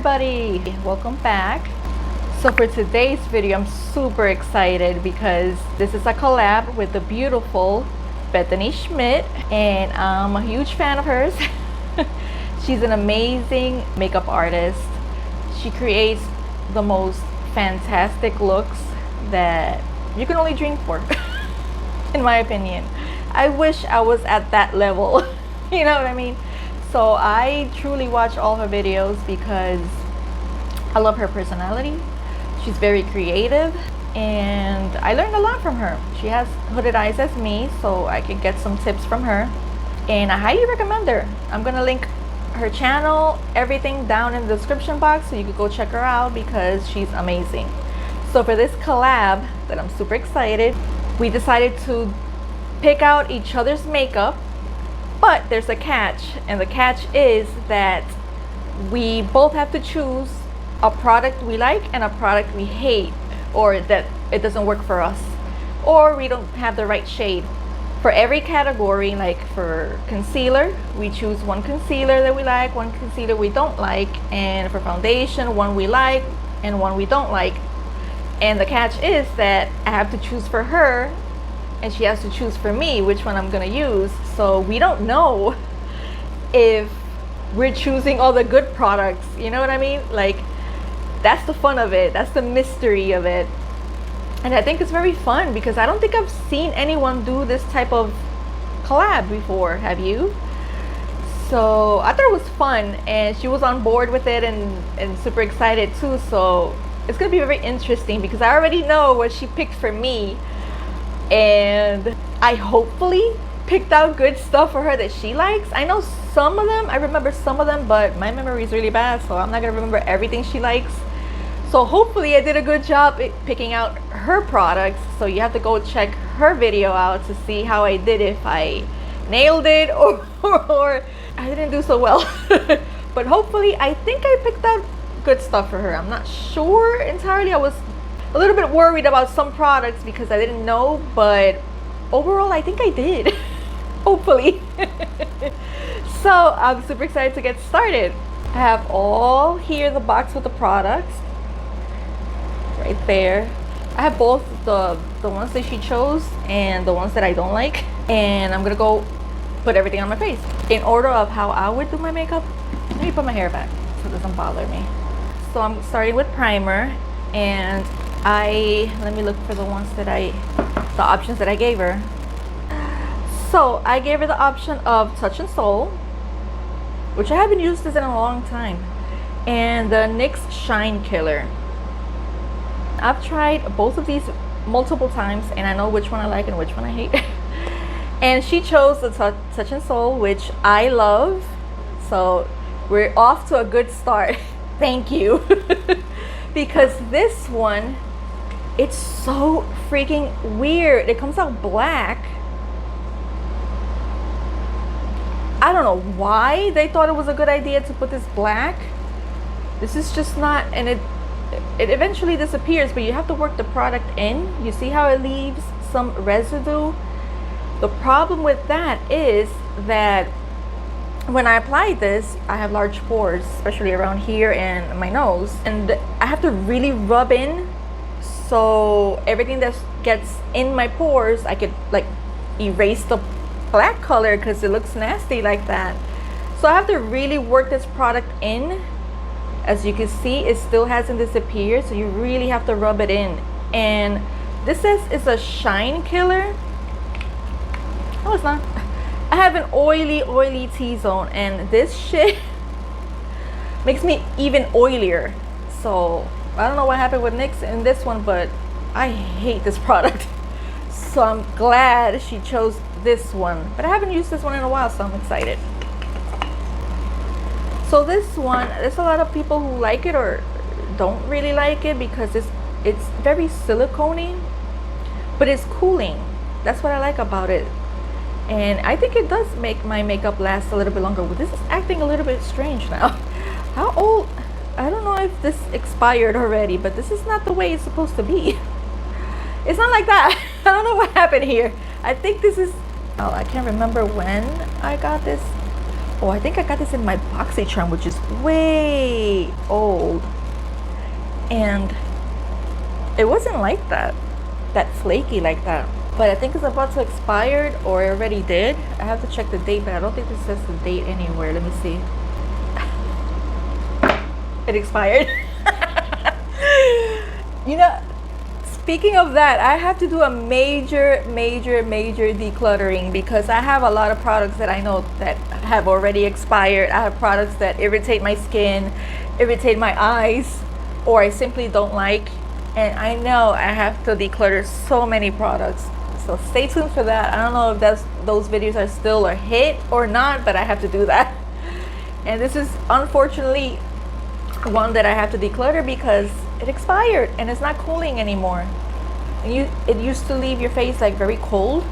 everybody, welcome back. So for today's video, I'm super excited because this is a collab with the beautiful Bethany Schmidt, and I'm a huge fan of hers. She's an amazing makeup artist. She creates the most fantastic looks that you can only dream for, in my opinion. I wish I was at that level, you know what I mean? So I truly watch all her videos because I love her personality. She's very creative and I learned a lot from her. She has hooded eyes as me, so I could get some tips from her, and I highly recommend her. I'm gonna link her channel, everything down in the description box, so you could go check her out because she's amazing. So for this collab that I'm super excited, we decided to pick out each other's makeup. But there's a catch, and the catch is that we both have to choose a product we like and a product we hate, or that it doesn't work for us, or we don't have the right shade. For every category, like for concealer, we choose one concealer that we like, one concealer we don't like, and for foundation, one we like and one we don't like. And the catch is that I have to choose for her and she has to choose for me which one I'm gonna use. So we don't know if we're choosing all the good products, you know what I mean? Like, that's the fun of it, that's the mystery of it. And I think it's very fun because I don't think I've seen anyone do this type of collab before, have you? So I thought it was fun, and she was on board with it and super excited too. So it's gonna be very interesting because I already know what she picked for me, and I hopefully picked out good stuff for her that she likes. I know some of them, I remember some of them, but my memory is really bad, so I'm not gonna remember everything she likes. So hopefully I did a good job picking out her products. So you have to go check her video out to see how I did, if I nailed it or I didn't do so well. But hopefully, I think I picked out good stuff for her. I'm not sure entirely. I was a little bit worried about some products because I didn't know, but overall I think I did. Hopefully. So I'm super excited to get started. I have all here, the box with the products right there. I have both the ones that she chose and the ones that I don't like, and I'm gonna go put everything on my face in order of how I would do my makeup. Let me put my hair back so it doesn't bother me. So I'm starting with primer, and let me look for the options that I gave her. So I gave her the option of Touch and Soul, which I haven't used this in a long time, and the NYX Shine Killer. I've tried both of these multiple times and I know which one I like and which one I hate. And she chose the Touch and Soul, which I love. So we're off to a good start. Thank you. Because this one, it's so freaking weird. It comes out black. I don't know why they thought it was a good idea to put this black. This is just not, and it eventually disappears, but you have to work the product in. You see how it leaves some residue? The problem with that is that when I apply this, I have large pores, especially around here and my nose, and I have to really rub in, so everything that gets in my pores, I could like erase the black color because it looks nasty like that. So I have to really work this product in. As you can see, it still hasn't disappeared, so you really have to rub it in. And this says it's a shine killer. No, it's not. I have an oily T-zone, and this shit makes me even oilier. So I don't know what happened with NYX in this one, but I hate this product. So I'm glad she chose this one, but I haven't used this one in a while, so I'm excited. So this one, there's a lot of people who like it or don't really like it because it's very silicone-y, but it's cooling. That's what I like about it. And I think it does make my makeup last a little bit longer. This is acting a little bit strange now. How old? I don't know if this expired already, but this is not the way it's supposed to be. It's not like that. I don't know what happened here. I think this is, oh, I can't remember when I got this Oh, I think I got this in my BoxyCharm, which is way old. And it wasn't like that flaky like that. But I think it's about to expire, or it already did. I have to check the date, but I don't think this says the date anywhere. Let me see. It expired. You know, speaking of that, I have to do a major decluttering, because I have a lot of products that I know that have already expired. I have products that irritate my skin, irritate my eyes, or I simply don't like. And I know I have to declutter so many products. So stay tuned for that. I don't know if those videos are still a hit or not, but I have to do that. And this is unfortunately one that I have to declutter because it expired and it's not cooling anymore. It used to leave your face like very cold.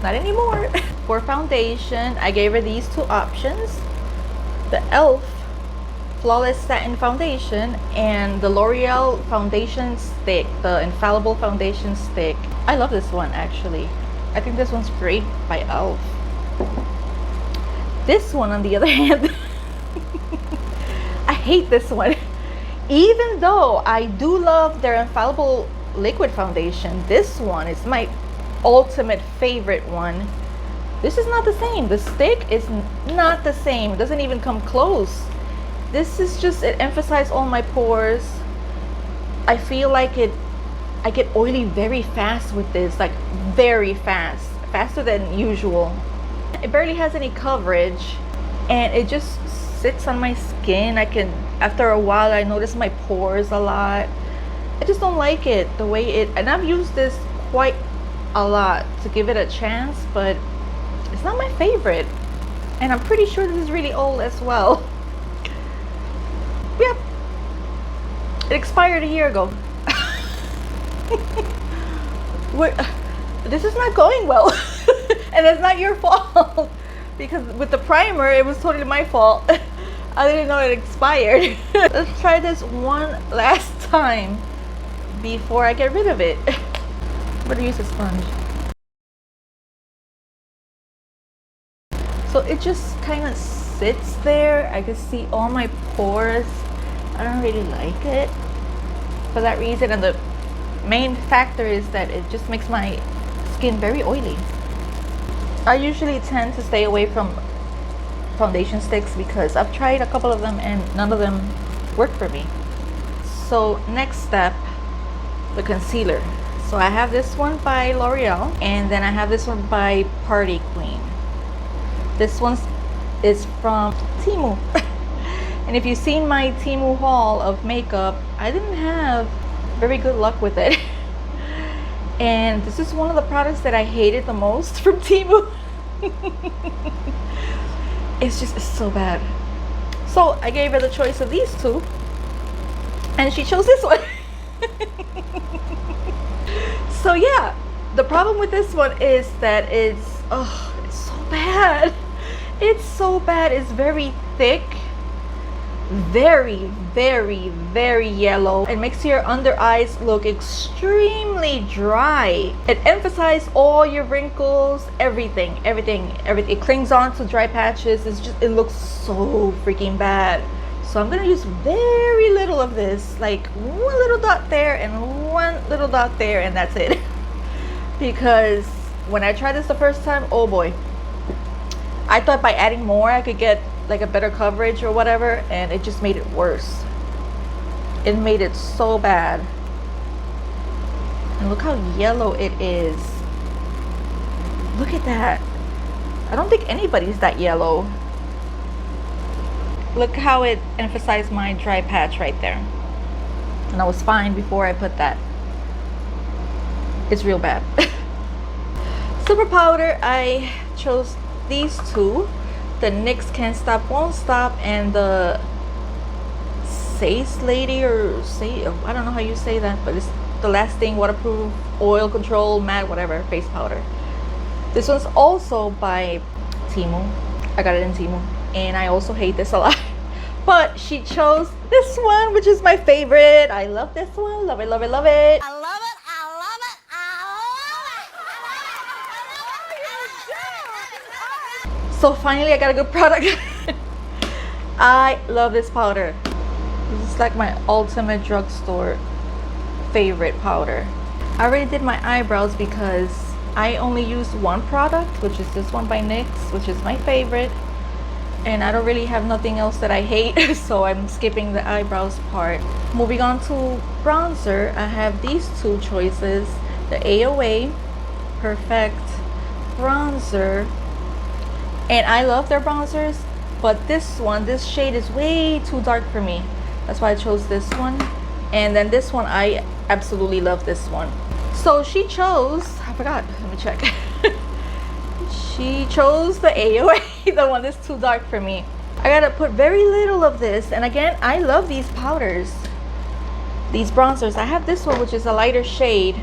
Not anymore. For foundation, I gave her these two options: the e.l.f. Flawless Satin Foundation and the L'Oreal Foundation Stick, the Infallible Foundation Stick. I love this one actually. I think this one's great by e.l.f. This one, on the other hand, I hate this one. Even though I do love their Infallible Liquid Foundation, this one is my ultimate favorite one. This is not the same. The stick is not the same. It doesn't even come close. This is just, it emphasized all my pores. I feel like I get oily very fast with this, like very fast, faster than usual. It barely has any coverage and it just sits on my skin. After a while, I notice my pores a lot. I just don't like it, the way it, and I've used this quite a lot to give it a chance, but it's not my favorite. And I'm pretty sure this is really old as well. Yep, it expired a year ago. This is not going well. And it's not your fault, because with the primer it was totally my fault. I didn't know it expired. Let's try this one last time before I get rid of it. I'm gonna use a sponge. So it just kind of sits there. I can see all my pores. I don't really like it for that reason, and the main factor is that it just makes my skin very oily. I usually tend to stay away from foundation sticks because I've tried a couple of them and none of them work for me. So next step, the concealer. So I have this one by L'Oreal, and then I have this one by Party Queen. This one is from Temu. And if you've seen my Temu haul of makeup, I didn't have very good luck with it. And this is one of the products that I hated the most from Temu. It's so bad. So I gave her the choice of these two, and she chose this one. So yeah, the problem with this one is that it's so bad. It's so bad. It's very thick, very yellow. It makes your under eyes look extremely dry. It emphasizes all your wrinkles, everything. It clings on to dry patches. It looks so freaking bad. So I'm gonna use very little of this, like one little dot there and one little dot there, and that's it. Because when I tried this the first time, oh boy, I thought by adding more I could get like a better coverage or whatever, and it just made it worse. It made it so bad. And look how yellow it is. Look at that. I don't think anybody's that yellow. Look how it emphasized my dry patch right there. And I was fine before I put that. It's real bad. Super powder, I chose these two. The NYX Can't Stop Won't Stop and the Says Lady, or say, I don't know how you say that, but it's the lasting waterproof oil control matte whatever face powder. This one's also by Temu. I got it in Temu, and I also hate this a lot. But she chose this one, which is my favorite. I love this one. Love it, love it, love it. I love it, I love it, I love it, I love it. So finally I got a good product. I love this powder. This is like my ultimate drugstore favorite powder. I already did my eyebrows because I only used one product, which is this one by NYX, which is my favorite, and I don't really have nothing else that I hate, so I'm skipping the eyebrows part. Moving on to bronzer, I have these two choices, the AOA Perfect bronzer, and I love their bronzers, but this shade is way too dark for me. That's why I chose this one. And then this one, I absolutely love this one. So she chose, I forgot, let me check. She chose the AOA, the one that's too dark for me. I gotta put very little of this, and again, I love these powders, these bronzers. I have this one, which is a lighter shade,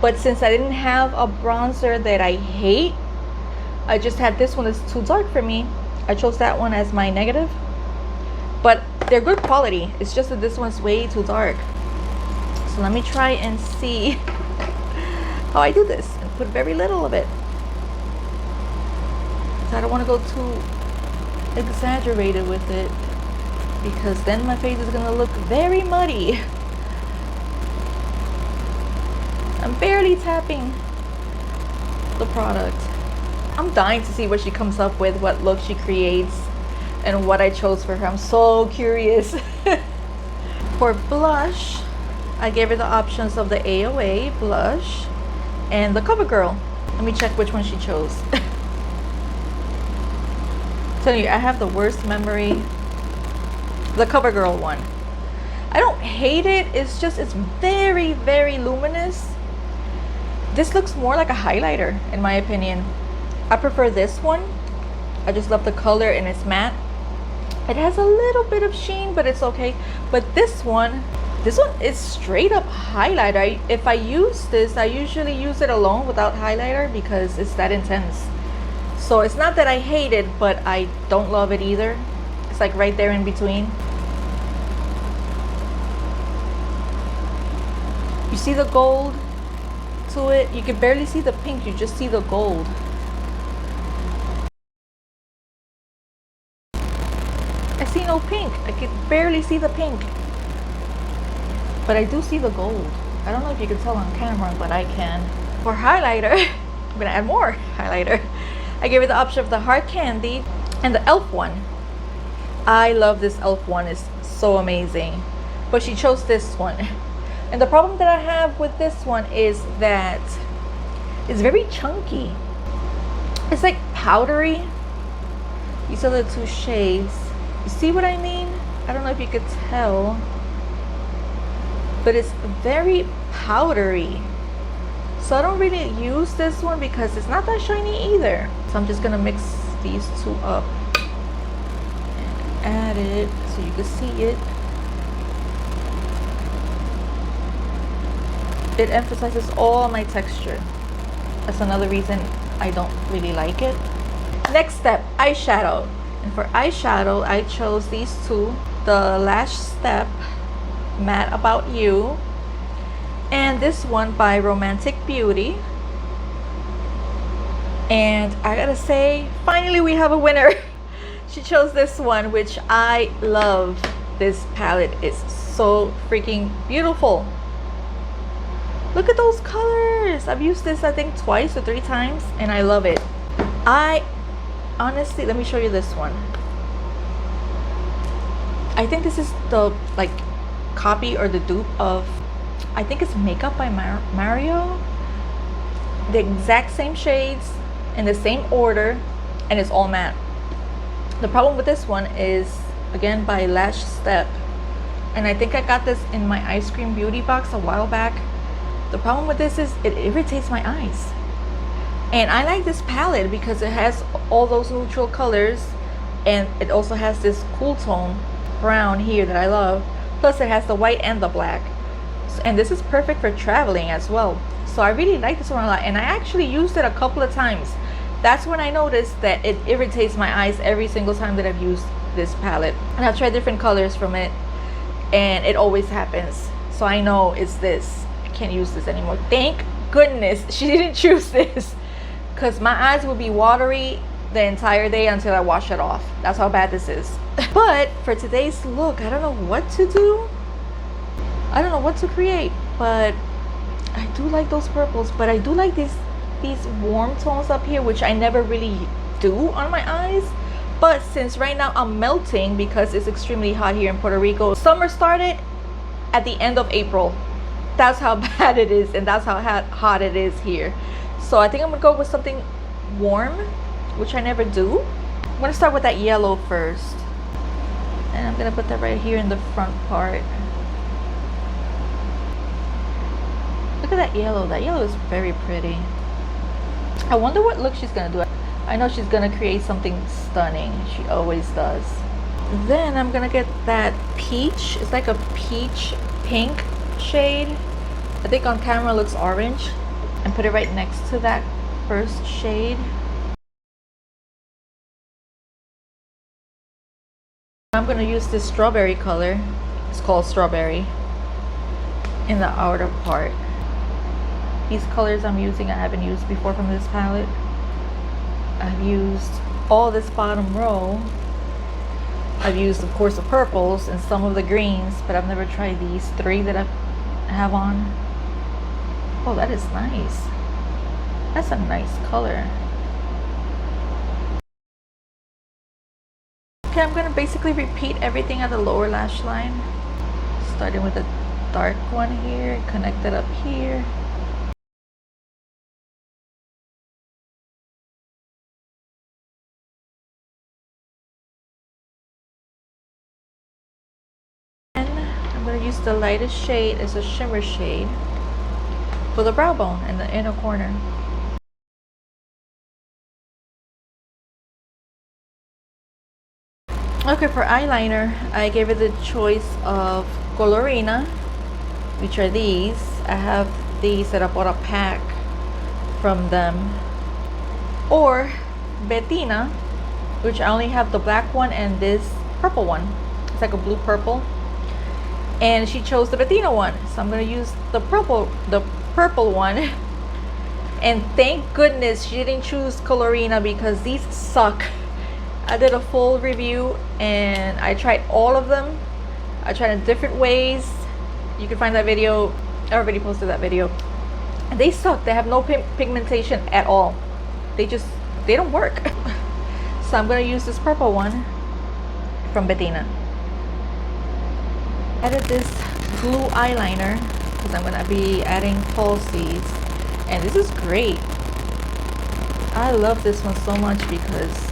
but since I didn't have a bronzer that I hate, I just had this one that's too dark for me. I chose that one as my negative, but they're good quality. It's just that this one's way too dark. So let me try and see how I do this and put very little of it. I don't want to go too exaggerated with it, because then my face is gonna look very muddy. I'm barely tapping the product. I'm dying to see what she comes up with, what look she creates, and what I chose for her. I'm so curious. For blush, I gave her the options of the AOA blush and the CoverGirl. Let me check which one she chose. Tell you, I have the worst memory. The CoverGirl one. I don't hate it. It's just, it's very, very luminous. This looks more like a highlighter, in my opinion. I prefer this one. I just love the color, and it's matte. It has a little bit of sheen, but it's okay. But this one is straight up highlighter. If I use this, I usually use it alone without highlighter because it's that intense. So it's not that I hate it, but I don't love it either. It's like right there in between. You see the gold to it? You can barely see the pink, you just see the gold. I see no pink. I can barely see the pink. But I do see the gold. I don't know if you can tell on camera, but I can. For highlighter, I'm gonna add more highlighter. I gave it the option of the Hard Candy and the e.l.f. one. I love this e.l.f. one. It's so amazing. But she chose this one. And the problem that I have with this one is that it's very chunky. It's like powdery. These are the two shades. You see what I mean? I don't know if you could tell, but it's very powdery. So I don't really use this one because it's not that shiny either. So I'm just gonna mix these two up and add it so you can see it. It emphasizes all my texture. That's another reason I don't really like it. Next step, eyeshadow. And for eyeshadow, I chose these two. The Lash Step Matte About You, and this one by Romantic Beauty. And I gotta say, finally we have a winner. She chose this one, which I love. This palette is so freaking beautiful. Look at those colors. I've used this I think twice or 3 times, and I love it. I honestly, let me show you this one. I think this is the like copy or the dupe of, I think it's Makeup by Mario. The exact same shades in the same order, and it's all matte. The problem with this one is, again, by Lash Step, and I think I got this in my Ice Cream Beauty box a while back. The problem with this is it irritates my eyes. And I like this palette because it has all those neutral colors, and it also has this cool tone brown here that I love. Plus it has the white and the black. And this is perfect for traveling as well. So I really like this one a lot, and I actually used it a couple of times. That's when I noticed that it irritates my eyes every single time that I've used this palette. And I've tried different colors from it, and it always happens. So I know it's this. I can't use this anymore. Thank goodness she didn't choose this, because my eyes would be watery the entire day until I wash it off. That's how bad this is. But for today's look, I don't know what to do. I don't know what to create, but I do like those purples, but I do like these warm tones up here, which I never really do on my eyes. But since right now I'm melting because it's extremely hot here in Puerto Rico, summer started at the end of April. That's how bad it is, and that's how hot it is here. So I think I'm gonna go with something warm, which I never do. I'm gonna start with that yellow first, and I'm gonna put that right here in the front part. Look at that yellow. That yellow is very pretty. I wonder what look she's gonna do. I know she's gonna create something stunning. She always does. Then I'm gonna get that peach. It's like a peach pink shade. I think on camera it looks orange. And put it right next to that first shade. I'm gonna use this strawberry color. It's called strawberry. In the outer part. These colors I'm using I haven't used before from this palette. I've used all this bottom row. I've used, of course, the purples and some of the greens, but I've never tried these three that I have on. Oh, that is nice. That's a nice color. Okay, I'm gonna basically repeat everything at the lower lash line. Starting with a dark one here, connect it up here. I'm going to use the lightest shade as a shimmer shade for the brow bone in the inner corner. Okay, for eyeliner, I gave it the choice of Colorina, which are these. I have these that I bought a pack from them. Or Bethany, which I only have the black one and this purple one. It's like a blue purple. And she chose the Bethany one, so I'm gonna use the purple one. And thank goodness she didn't choose Colorina because these suck. I did a full review and I tried all of them. I tried in different ways. You can find that video. I already posted that video. And they suck. They have no pigmentation at all. They don't work. So I'm gonna use this purple one from Bethany. Added this blue eyeliner because I'm gonna be adding falsies, and this is great. I love this one so much because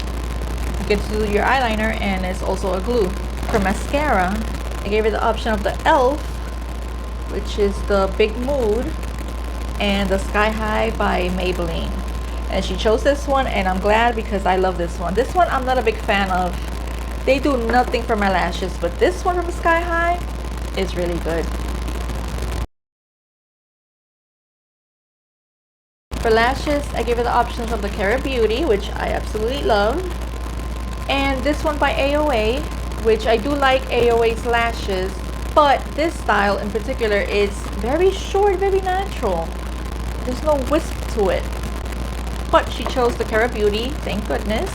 you get to do your eyeliner and it's also a glue. For mascara, I gave her the option of the ELF, which is the Big Mood, and the Sky High by Maybelline. And she chose this one, and I'm glad because I love this one. This one I'm not a big fan of. They do nothing for my lashes, but this one from Sky High is really good. For lashes, I gave her the options of the Cara Beauty, which I absolutely love, and this one by AOA, which I do like AOA's lashes, but this style in particular is very short, very natural. There's no wisp to it. But she chose the Cara Beauty, thank goodness,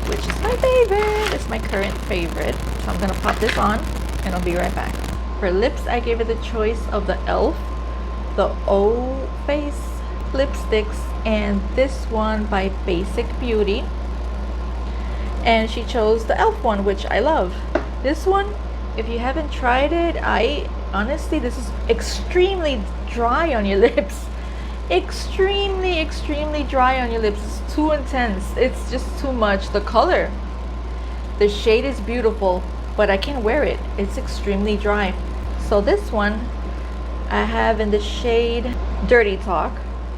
which is my favorite. It's my current favorite. So I'm gonna pop this on and I'll be right back. For lips, I gave her the choice of the ELF, the O Face lipsticks, and this one by Basic Beauty. And she chose the ELF one, which I love. This one, if you haven't tried it, honestly, this is extremely dry on your lips. Extremely dry on your lips. It's too intense. It's just too much. The color, the shade is beautiful, but I can't wear it. It's extremely dry. So this one I have in the shade Dirty Talk,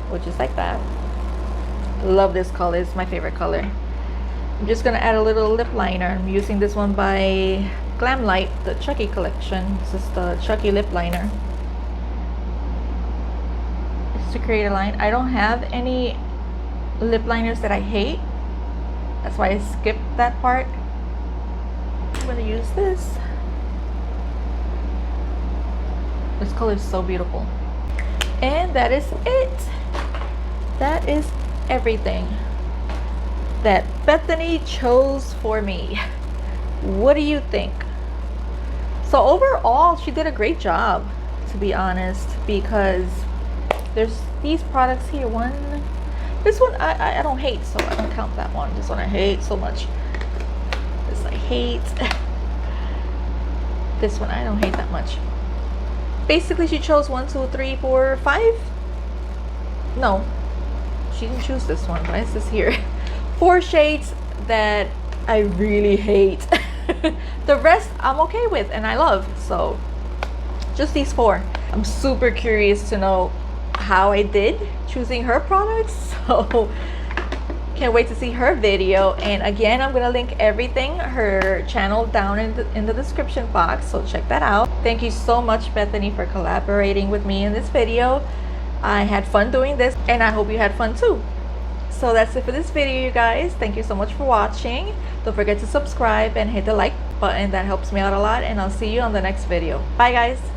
which is like that. Love this color. It's my favorite color. I'm just gonna add a little lip liner. I'm using this one by Glam Light, the Chucky collection. This is the Chucky lip liner. It's to create a line. I don't have any lip liners that I hate. That's why I skipped that part. I'm gonna use this. This color is so beautiful. And that is it. That is everything. that Bethany chose for me. What do you think? So overall, she did a great job, to be honest, because there's these products here. This one I don't hate, so I don't count that one. This one I hate so much. This I hate. This one I don't hate that much. Basically, she chose 1, 2, 3, 4, 5. No, she didn't choose this one. Why is this here? 4 shades that I really hate. The rest I'm okay with and I love. So just these 4. I'm super curious to know how I did choosing her products. So can't wait to see her video. And again, I'm gonna link everything, her channel, down in the description box, so check that out. Thank you so much, Bethany, for collaborating with me in this video. I had fun doing this and I hope you had fun too. So that's it for this video, you guys. Thank you so much for watching. Don't forget to subscribe and hit the like button. That helps me out a lot, and I'll see you on the next video. Bye guys.